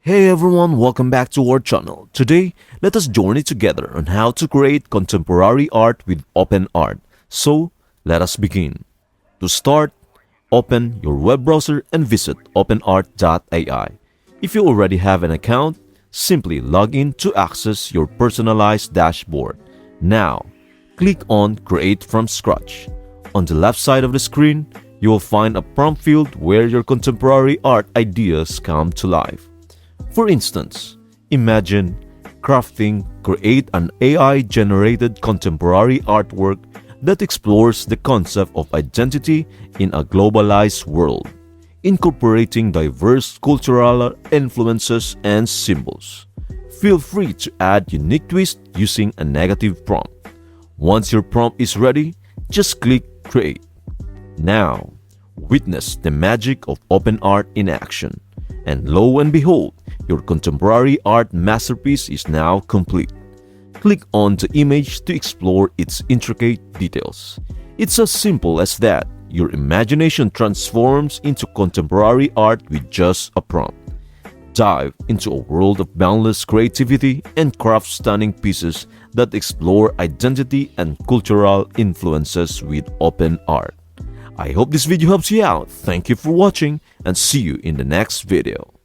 Hey everyone, welcome back to our channel. Today, let us journey together on how to create contemporary art with OpenArt. So, let us begin. To start, open your web browser and visit openart.ai. If you already have an account, simply log in to access your personalized dashboard. Now, click on Create from Scratch. On the left side of the screen, you will find a prompt field where your contemporary art ideas come to life. For instance, imagine create an AI-generated contemporary artwork that explores the concept of identity in a globalized world, incorporating diverse cultural influences and symbols. Feel free to add unique twists using a negative prompt. Once your prompt is ready, just click Create. Now, witness the magic of OpenArt in action. And lo and behold, your contemporary art masterpiece is now complete. Click on the image to explore its intricate details. It's as simple as that. Your imagination transforms into contemporary art with just a prompt. Dive into a world of boundless creativity and craft stunning pieces that explore identity and cultural influences with OpenArt. I hope this video helps you out. Thank you for watching and see you in the next video.